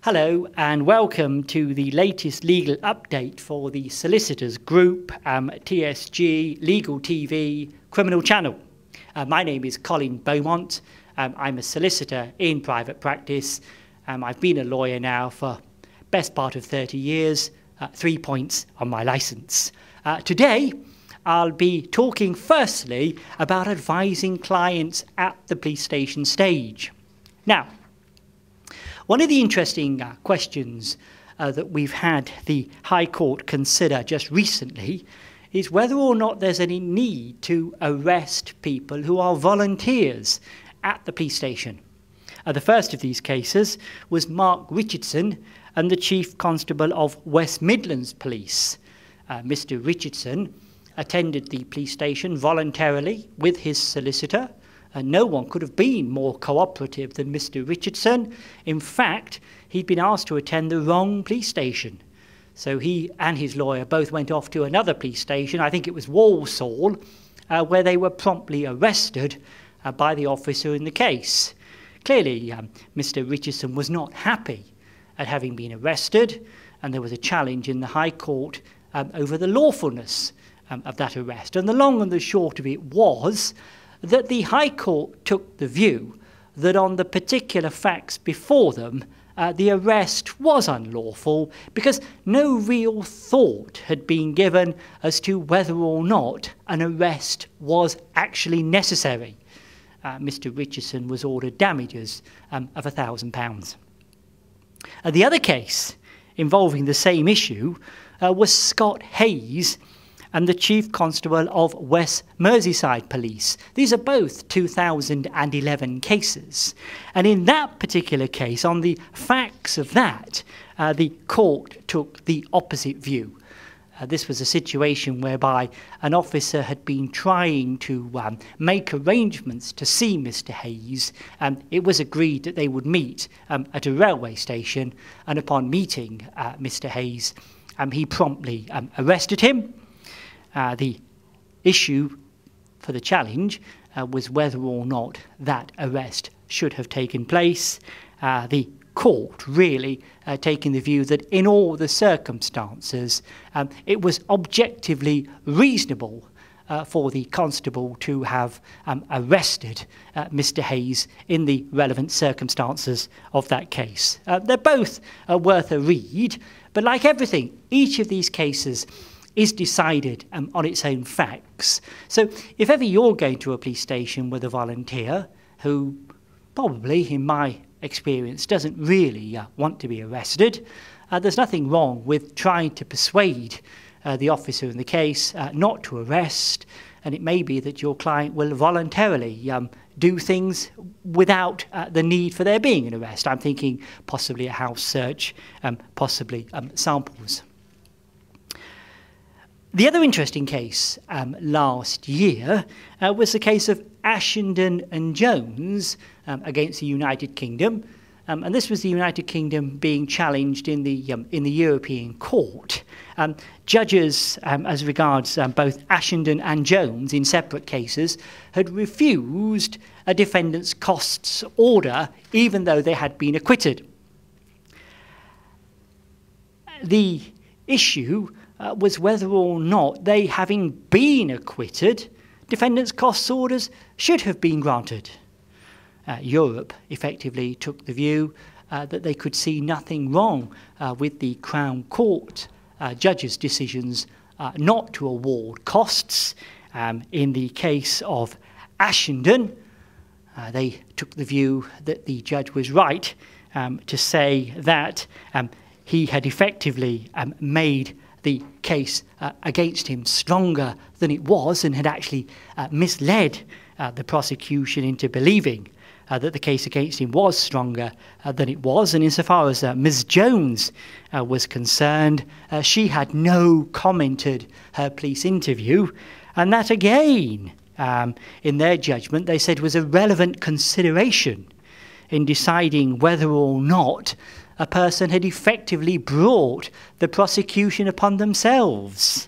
Hello and welcome to the latest legal update for the Solicitors Group, TSG, Legal TV, Criminal Channel. My name is Colin Beaumont. I'm a solicitor in private practice. I've been a lawyer now for best part of 30 years, 3 points on my licence. Today, I'll be talking firstly about advising clients at the police station stage. Now, one of the interesting questions that we've had the High Court consider just recently is whether or not there's any need to arrest people who are volunteers at the police station. The first of these cases was Mark Richardson and the Chief Constable of West Midlands Police. Mr. Richardson attended the police station voluntarily with his solicitor. No one could have been more cooperative than Mr. Richardson. In fact, he'd been asked to attend the wrong police station. So he and his lawyer both went off to another police station, I think it was Walsall, where they were promptly arrested by the officer in the case. Clearly, Mr. Richardson was not happy at having been arrested, and there was a challenge in the High Court over the lawfulness of that arrest. And the long and the short of it was that the High Court took the view that on the particular facts before them, the arrest was unlawful because no real thought had been given as to whether or not an arrest was actually necessary. Mr. Richardson was ordered damages of £1,000. The other case involving the same issue was Scott Hayes and the Chief Constable of West Merseyside Police. These are both 2011 cases. And in that particular case, on the facts of that, the court took the opposite view. This was a situation whereby an officer had been trying to make arrangements to see Mr. Hayes. It was agreed that they would meet at a railway station, and upon meeting Mr. Hayes, he promptly arrested him. The issue for the challenge was whether or not that arrest should have taken place. The court really taking the view that in all the circumstances it was objectively reasonable for the constable to have arrested Mr. Hayes in the relevant circumstances of that case. They're both worth a read, but like everything, each of these cases is decided on its own facts. So if ever you're going to a police station with a volunteer who probably, in my experience, doesn't really want to be arrested, there's nothing wrong with trying to persuade the officer in the case not to arrest, and it may be that your client will voluntarily do things without the need for there being an arrest. I'm thinking possibly a house search, possibly samples. The other interesting case last year was the case of Ashenden and Jones against the United Kingdom, and this was the United Kingdom being challenged in the European Court. Judges, as regards both Ashenden and Jones in separate cases, had refused a defendant's costs order, even though they had been acquitted. The issue was whether or not they, having been acquitted, defendants' costs orders should have been granted. Europe effectively took the view that they could see nothing wrong with the Crown Court judges' decisions not to award costs. In the case of Ashenden, they took the view that the judge was right to say that he had effectively made the case against him stronger than it was, and had actually misled the prosecution into believing that the case against him was stronger than it was. And insofar as Ms. Jones was concerned, she had no commented her police interview, and that again, in their judgment, they said was a relevant consideration in deciding whether or not a person had effectively brought the prosecution upon themselves.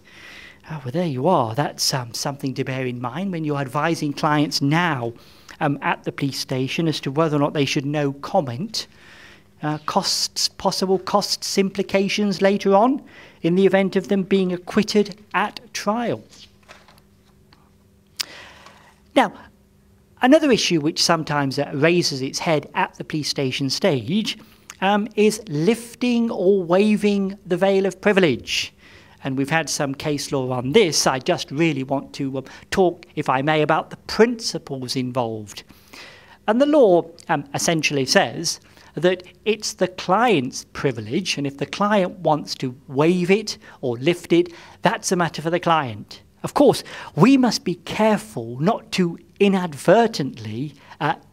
Well, there you are. That's something to bear in mind when you're advising clients now at the police station as to whether or not they should no comment. possible costs implications later on in the event of them being acquitted at trial. Now, another issue which sometimes raises its head at the police station stage is lifting or waiving the veil of privilege. And we've had some case law on this. I just really want to talk, if I may, about the principles involved. And the law essentially says that it's the client's privilege, and if the client wants to waive it or lift it, that's a matter for the client. Of course, we must be careful not to inadvertently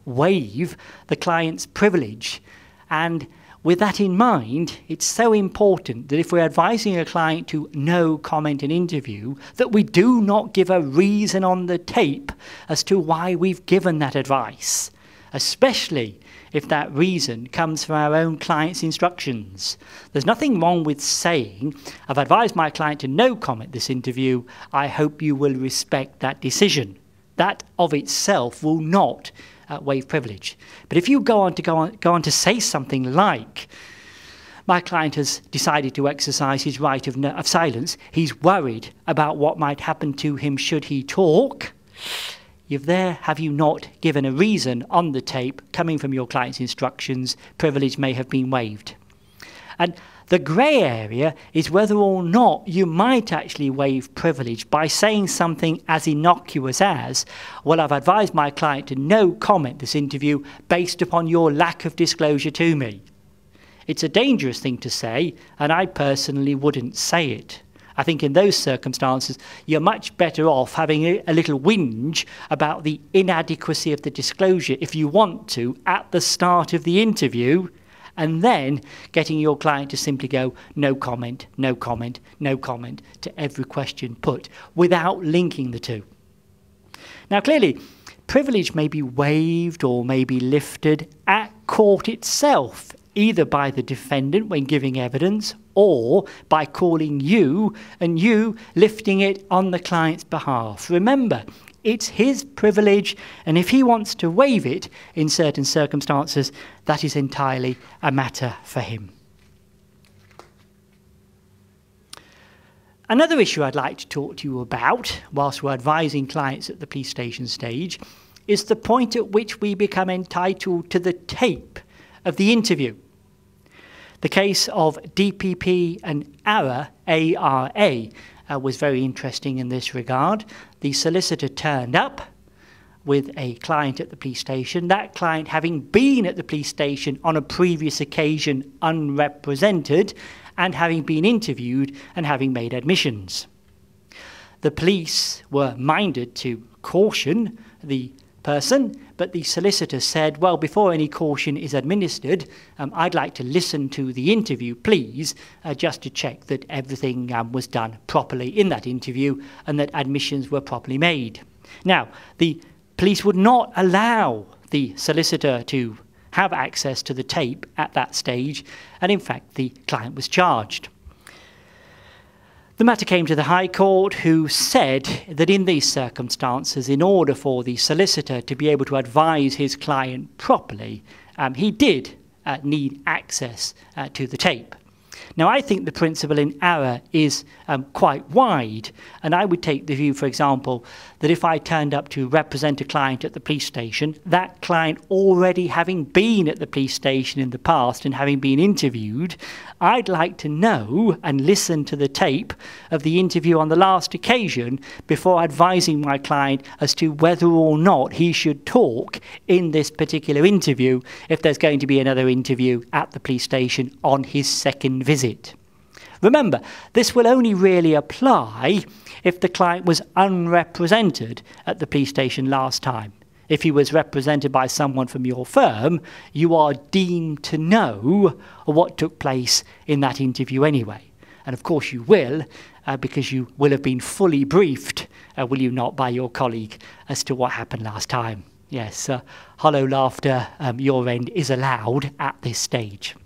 waive the client's privilege. And with that in mind, it's so important that if we're advising a client to no comment in interview, that we do not give a reason on the tape as to why we've given that advice, especially if that reason comes from our own client's instructions. There's nothing wrong with saying, I've advised my client to no comment this interview, I hope you will respect that decision. That of itself will not waive privilege. But if you go on to say something like, my client has decided to exercise his right of silence, he's worried about what might happen to him should he talk, have you not given a reason on the tape coming from your client's instructions, privilege may have been waived. And the grey area is whether or not you might actually waive privilege by saying something as innocuous as, well, I've advised my client to no comment this interview based upon your lack of disclosure to me. It's a dangerous thing to say, and I personally wouldn't say it. I think in those circumstances, you're much better off having a little whinge about the inadequacy of the disclosure, if you want to, at the start of the interview, and then getting your client to simply go, no comment, no comment, no comment, to every question put, without linking the two. Now, clearly, privilege may be waived or may be lifted at court itself, either by the defendant when giving evidence or by calling you and you lifting it on the client's behalf. Remember, it's his privilege, and if he wants to waive it in certain circumstances, that is entirely a matter for him. Another issue I'd like to talk to you about, whilst we're advising clients at the police station stage, is the point at which we become entitled to the tape of the interview. The case of DPP and ARA, A-R-A, was very interesting in this regard. The solicitor turned up with a client at the police station, that client having been at the police station on a previous occasion unrepresented and having been interviewed and having made admissions. The police were minded to caution the person, but the solicitor said, well, before any caution is administered, I'd like to listen to the interview, please, just to check that everything was done properly in that interview and that admissions were properly made. Now, the police would not allow the solicitor to have access to the tape at that stage, and in fact, the client was charged. The matter came to the High Court, who said that in these circumstances, in order for the solicitor to be able to advise his client properly, he did need access to the tape. Now, I think the principle in ARA is quite wide, and I would take the view, for example, that if I turned up to represent a client at the police station, that client already having been at the police station in the past and having been interviewed, I'd like to know and listen to the tape of the interview on the last occasion before advising my client as to whether or not he should talk in this particular interview if there's going to be another interview at the police station on his second visit. Remember, this will only really apply if the client was unrepresented at the police station last time. If he was represented by someone from your firm, you are deemed to know what took place in that interview anyway. And of course you will, because you will have been fully briefed, will you not, by your colleague as to what happened last time. Yes, hollow laughter your end is allowed at this stage.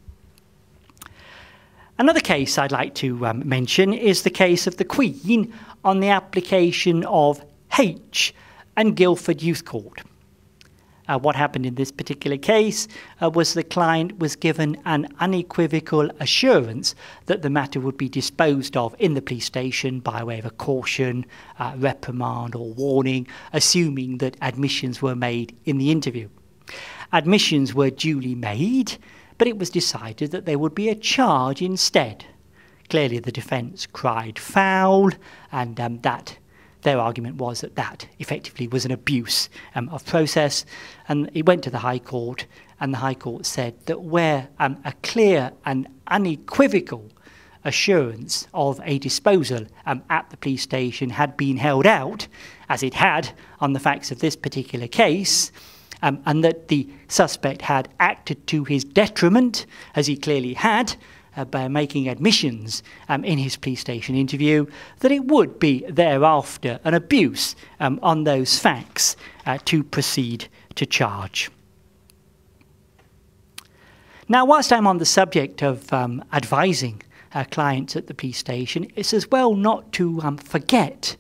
Another case I'd like to mention is the case of the Queen on the application of H and Guildford Youth Court. What happened in this particular case was the client was given an unequivocal assurance that the matter would be disposed of in the police station by way of a caution, reprimand or warning, assuming that admissions were made in the interview. Admissions were duly made, but it was decided that there would be a charge instead. Clearly the defence cried foul, and that their argument was that that effectively was an abuse of process, and it went to the High Court, and the High Court said that where a clear and unequivocal assurance of a disposal at the police station had been held out, as it had on the facts of this particular case, and that the suspect had acted to his detriment, as he clearly had, by making admissions in his police station interview, that it would be thereafter an abuse on those facts to proceed to charge. Now, whilst I'm on the subject of advising clients at the police station, it's as well not to forget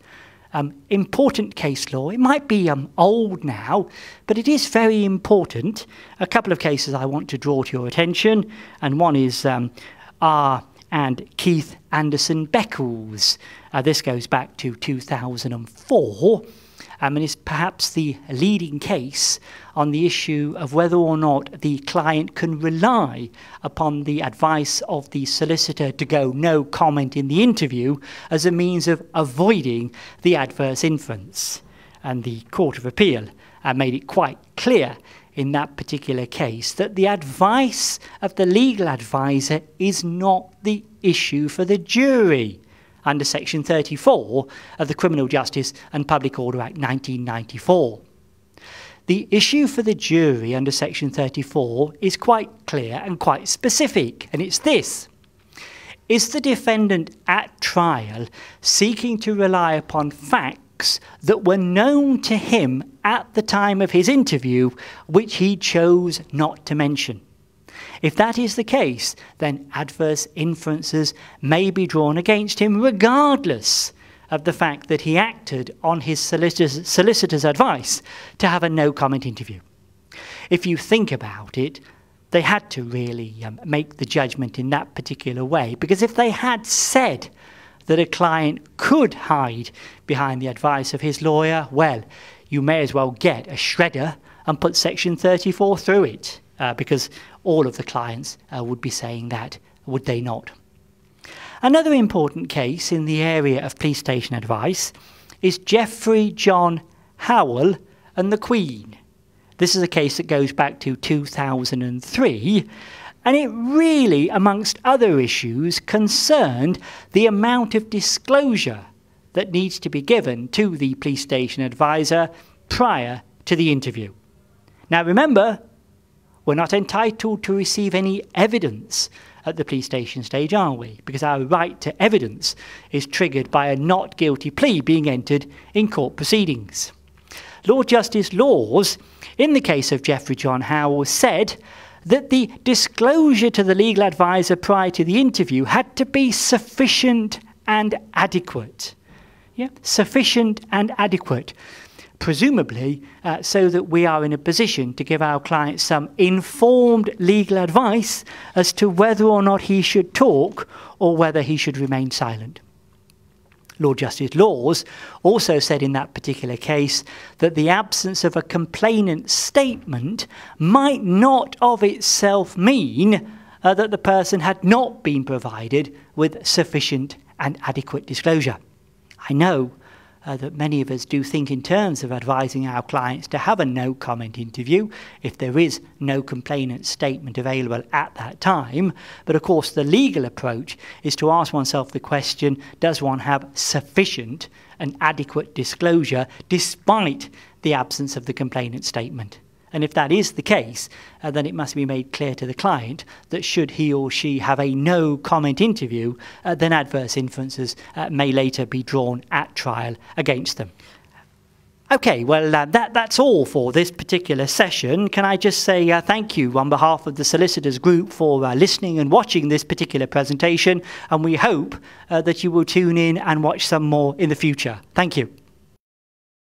important case law. It might be old now, but it is very important. A couple of cases I want to draw to your attention, and one is R. and Keith Anderson Beckles. This goes back to 2004, and is perhaps the leading case on the issue of whether or not the client can rely upon the advice of the solicitor to go no comment in the interview as a means of avoiding the adverse inference. And the Court of Appeal made it quite clear in that particular case that the advice of the legal advisor is not the issue for the jury under Section 34 of the Criminal Justice and Public Order Act 1994. The issue for the jury under Section 34 is quite clear and quite specific, and it's this: is the defendant at trial seeking to rely upon facts that were known to him at the time of his interview, which he chose not to mention? If that is the case, then adverse inferences may be drawn against him regardless of the fact that he acted on his solicitor's advice to have a no-comment interview. If you think about it, they had to really make the judgment in that particular way, because if they had said that a client could hide behind the advice of his lawyer, well, you may as well get a shredder and put Section 34 through it, because all of the clients would be saying that, would they not? Another important case in the area of police station advice is Geoffrey John Howell and the Queen. This is a case that goes back to 2003, and it really, amongst other issues, concerned the amount of disclosure that needs to be given to the police station advisor prior to the interview. Now remember, we're not entitled to receive any evidence at the police station stage, are we? Because our right to evidence is triggered by a not guilty plea being entered in court proceedings. Lord Justice Laws, in the case of Geoffrey John Howell, said that the disclosure to the legal advisor prior to the interview had to be sufficient and adequate. Yeah, sufficient and adequate. Presumably so that we are in a position to give our client some informed legal advice as to whether or not he should talk or whether he should remain silent. Lord Justice Laws also said in that particular case that the absence of a complainant's statement might not of itself mean that the person had not been provided with sufficient and adequate disclosure. I know that many of us do think in terms of advising our clients to have a no-comment interview if there is no complainant statement available at that time. But of course the legal approach is to ask oneself the question, does one have sufficient and adequate disclosure despite the absence of the complainant statement? And if that is the case, then it must be made clear to the client that should he or she have a no-comment interview, then adverse inferences may later be drawn at trial against them. Okay, well, that's all for this particular session. Can I just say thank you on behalf of the Solicitors Group for listening and watching this particular presentation, and we hope that you will tune in and watch some more in the future. Thank you.